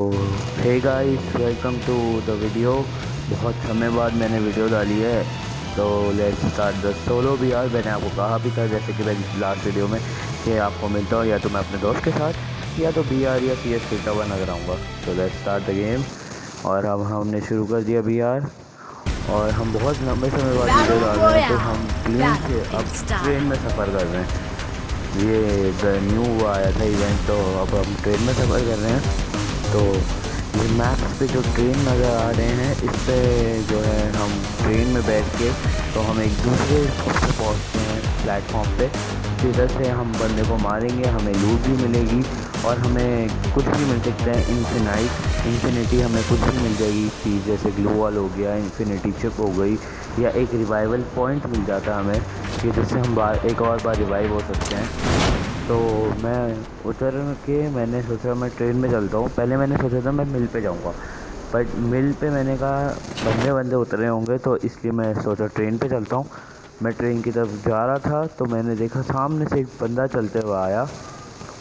Hey guys, welcome to the video. बहुत समय बाद मैंने वीडियो डाली है, तो लेट्स स्टार्ट द सोलो भी। यार मैंने आपको कहा भी था, जैसे कि मैं लास्ट वीडियो में, कि आपको मिलता हूँ या तो मैं अपने दोस्त के साथ या तो BR या CS खेलता हुआ नजर आऊँगा। तो लेट्स स्टार्ट द गेम। और अब हमने शुरू कर दिया BR, और हम बहुत लंबे समय बाद वीडियो डाल रहे हैं। तो हम प्लेन से अब ट्रेन में सफ़र कर रहे हैं। ये द न्यू आया था इवेंट, तो अब हम ट्रेन में सफ़र कर रहे हैं। तो ये मैप्स पे जो ट्रेन नज़र आ रहे हैं, इस पे जो है हम ट्रेन में बैठ के तो हम एक दूसरे पे पहुँचते हैं प्लेटफॉर्म पे, जिधर से हम बंदे को मारेंगे, हमें लूट भी मिलेगी और हमें कुछ भी मिल सकता है। इन्फिनिटी हमें कुछ भी मिल जाएगी चीज़, जैसे ग्लू वॉल हो गया, इन्फिनिटी चिप हो गई, या एक रिवाइवल पॉइंट मिल जाता है हमें, कि जिससे हम एक और बार रिवाइव हो सकते हैं। तो मैं उतर के मैंने सोचा मैं ट्रेन में चलता हूँ। पहले मैंने सोचा था मैं मिल पे जाऊँगा, बट मिल पे मैंने कहा बंदे बंदे उतरे होंगे, तो इसलिए मैं सोचा ट्रेन पे चलता हूँ। मैं ट्रेन की तरफ जा रहा था तो मैंने देखा सामने से एक बंदा चलते हुए आया।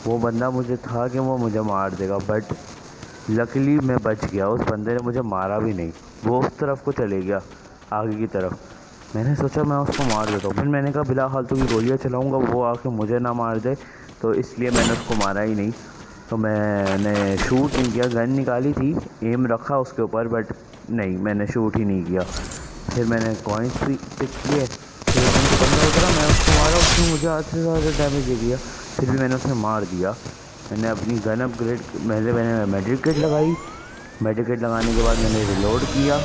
वो बंदा मुझे था कि वो मुझे मार देगा, बट लकीली मैं बच गया। उस बंदे ने मुझे मारा भी नहीं, वो उस तरफ को चले गया, आगे की तरफ। मैंने सोचा मैं उसको मार देता हूँ, फिर मैंने कहा बिला फालतू की गोलियाँ चलाऊँगा, वो आके मुझे ना मार दे, तो इसलिए मैंने उसको मारा ही नहीं। तो मैंने शूट नहीं किया, गन निकाली थी, एम रखा उसके ऊपर, बट नहीं, मैंने शूट ही नहीं किया। फिर मैंने कॉइन्स भी पिक किए, फिर उसमें से बंदा उतरा, मैं उसको मारा, उसने मुझे आधे से ज़्यादा डैमेज दे दिया, फिर भी मैंने उसे मार दिया। मैंने अपनी गन अपग्रेड, मैंने मेडिकेट किट लगाई। मेडिकेट किट लगाने के बाद मैंने रिलोड किया,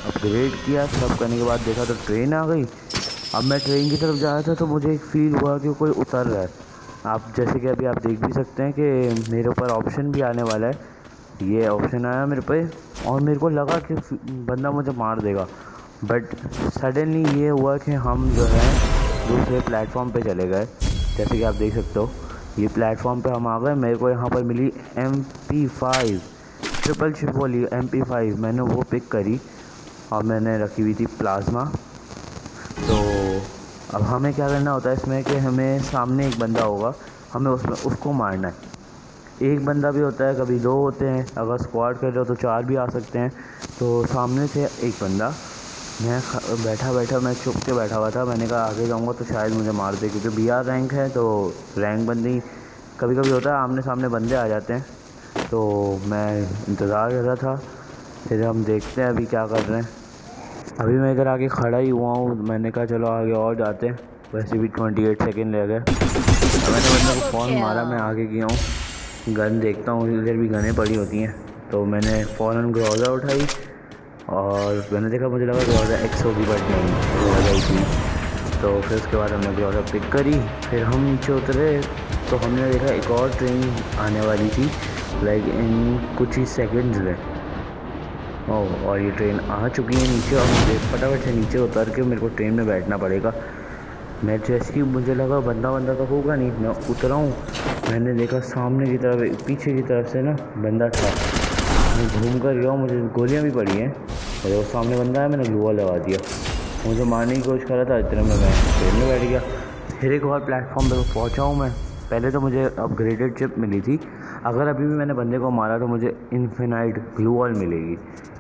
अपग्रेड किया, सब करने के बाद देखा तो ट्रेन आ गई। अब मैं ट्रेन की तरफ जा रहा था तो मुझे एक फ़ील हुआ कि कोई उतर रहा है। आप जैसे कि अभी आप देख भी सकते हैं कि मेरे ऊपर ऑप्शन भी आने वाला है। ये ऑप्शन आया मेरे पे, और मेरे को लगा कि बंदा मुझे मार देगा, बट सडनली ये हुआ कि हम जो है दूसरे प्लेटफॉर्म पे चले गए। जैसे कि आप देख सकते हो, ये प्लेटफॉर्म पे हम आ गए। मेरे को यहाँ पर मिली MP5 ट्रिपल चिप वाली MP5, मैंने वो पिक करी और मैंने रखी हुई थी प्लाज्मा। तो अब हमें क्या करना होता है इसमें, कि हमें सामने एक बंदा होगा, हमें उसको मारना है। एक बंदा भी होता है, कभी दो होते हैं, अगर स्क्वाड कर रहे हो तो चार भी आ सकते हैं। तो सामने से एक बंदा, मैं बैठा बैठा मैं चुप के बैठा हुआ था। मैंने कहा आगे जाऊंगा तो शायद मुझे मार दे, क्योंकि BR रैंक है, तो रैंक बंदी कभी कभी होता है, आमने सामने बंदे आ जाते हैं। तो मैं इंतज़ार कर रहा था, फिर हम देखते हैं अभी क्या कर रहे हैं। अभी मैं इधर आके खड़ा ही हुआ हूँ, मैंने कहा चलो आगे और जाते हैं। वैसे भी 28 सेकेंड रह गए। अब मैंने बंदे को फ़ौरन मारा, मैं आगे गया हूँ, गन देखता हूँ, इधर भी गनें पड़ी होती हैं। तो मैंने फ़ौरन ग्रोज़ा उठाई, और मैंने देखा, मुझे लगा ग्रोज़ा X होगी, बट नहीं, ग्रोज़ा ही थी। तो फिर उसके बाद हमने ग्रोज़ा पिक करी, फिर हम नीचे उतरे, तो हमने देखा एक और ट्रेन आने वाली थी, लाइक इन कुछ ही सेकेंड्स में। ओह, और ये ट्रेन आ चुकी है नीचे, और मुझे फटाफट से नीचे उतर के मेरे को ट्रेन में बैठना पड़ेगा। मैं जैसे ही मुझे लगा बंदा तो होगा नहीं, मैं उतरा हूँ, मैंने देखा सामने की तरफ, पीछे की तरफ से ना बंदा था। मैं घूम कर गया हूँ, मुझे गोलियाँ भी पड़ी हैं, और वो सामने बंदा है, मैंने ग्लू वॉल लगा दिया। मुझे मारने की कोशिश कर रहा था, इतने में मैं ट्रेन में बैठ गया। फिर एक और प्लेटफॉर्म पर पहुँचा हूँ मैं। पहले तो मुझे अपग्रेडेड चिप मिली थी, अगर अभी भी मैंने बंदे को मारा तो मुझे इन्फिनाइट ग्लू वॉल मिलेगी।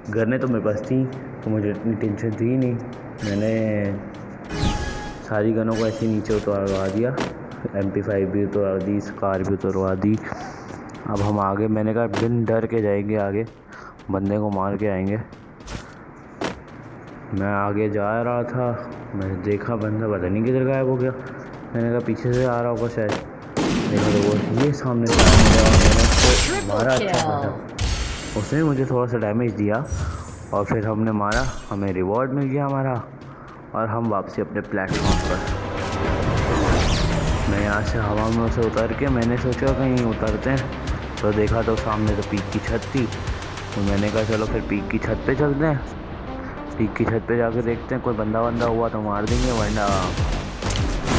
गन्ने तो मेरे पास थी, तो मुझे इतनी टेंशन थी नहीं। मैंने सारी गनों को ऐसे नीचे उतरवा दिया, MP5 भी उतरवा दी, स्कार भी उतरवा दी। अब हम आगे, मैंने कहा बिन डर के जाएंगे आगे, बंदे को मार के आएंगे। मैं आगे जा रहा था, मैंने देखा बंदा पता नहीं किधर गायब हो गया। मैंने कहा पीछे से आ रहा होगा शायद, देखा तो वो ये सामने से आया मेरे, और मैंने उसको मारा अच्छा खासा। उसने मुझे थोड़ा सा डैमेज दिया, और फिर हमने मारा, हमें रिवॉर्ड मिल गया हमारा, और हम वापसी अपने प्लेटफॉर्म पर। मैं यहाँ से हवा में उसे उतर के, मैंने सोचा कहीं उतरते हैं, तो देखा तो सामने तो पीक की छत थी। तो मैंने कहा चलो फिर पीक की छत पे चलते हैं, पीक की छत पे जाके देखते हैं, कोई बंदा हुआ तो मार देंगे, वरना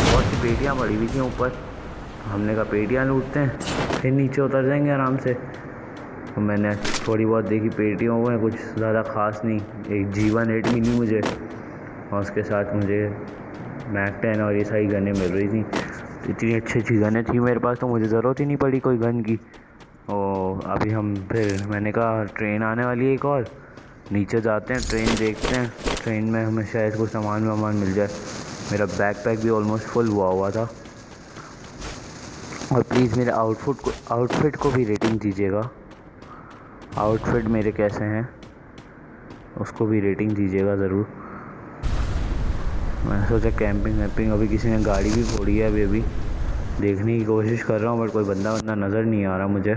बहुत सी पेटियाँ पड़ी हुई थी ऊपर। हमने कहा पेटियाँ लूटते हैं, फिर नीचे उतर जाएंगे आराम से। तो मैंने थोड़ी बहुत देखी पेटियों में, कुछ ज़्यादा ख़ास नहीं। एक G1 8 मिली मुझे, और उसके साथ मुझे मैक 10 और ये सारी गनें मिल रही थी। इतनी अच्छी अच्छी गनें थी मेरे पास, तो मुझे ज़रूरत ही नहीं पड़ी कोई गन की। और अभी हम फिर मैंने कहा ट्रेन आने वाली है एक और, नीचे जाते हैं, ट्रेन देखते हैं, ट्रेन में हमें शायद कुछ सामान वामान मिल जाए। मेरा बैकपैक भी ऑलमोस्ट फुल हुआ था। और प्लीज़ मेरे आउटफिट को भी रेटिंग दीजिएगा। आउटफिट मेरे कैसे हैं उसको भी रेटिंग दीजिएगा ज़रूर। मैंने सोचा कैंपिंग वैम्पिंग, अभी किसी ने गाड़ी भी फोड़ी है, अभी देखने की कोशिश कर रहा हूँ बट कोई बंदा नज़र नहीं आ रहा मुझे।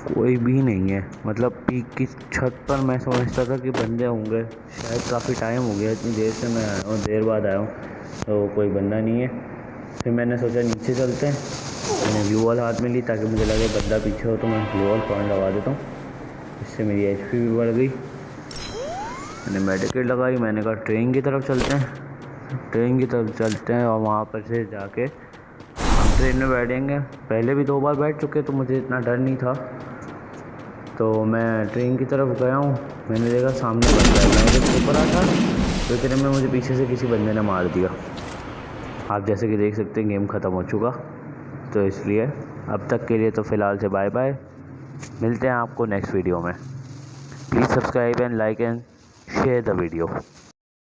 कोई भी नहीं है, मतलब पीक की छत पर मैं समझता था कि बंदे होंगे, शायद काफ़ी टाइम हो गया, इतनी देर से मैं आया हूँ, देर बाद आया हूँ, तो कोई बंदा नहीं है। फिर मैंने सोचा नीचे चलते हैं, मैंने ग्लू वॉल हाथ में ली ताकि मुझे लगे बंदा पीछे हो तो मैं ग्लू वॉल पॉइंट लगा देता हूँ, इससे मेरी एचपी भी बढ़ गई। मैंने मेडिकेट लगाई, मैंने कहा ट्रेन की तरफ चलते हैं और वहाँ पर से जाके हम ट्रेन में बैठेंगे। पहले भी 2 बार बैठ चुके तो मुझे इतना डर नहीं था। तो मैं ट्रेन की तरफ गया हूँ, मैंने देखा सामने बंदा है, मैं जब ऊपर आता तो इतने में मुझे पीछे से किसी बंदे ने मार दिया। आप जैसे कि देख सकते हैं गेम ख़त्म हो चुका, तो इसलिए अब तक के लिए तो फ़िलहाल से बाय बाय, मिलते हैं आपको नेक्स्ट वीडियो में। Please subscribe and like and share the video.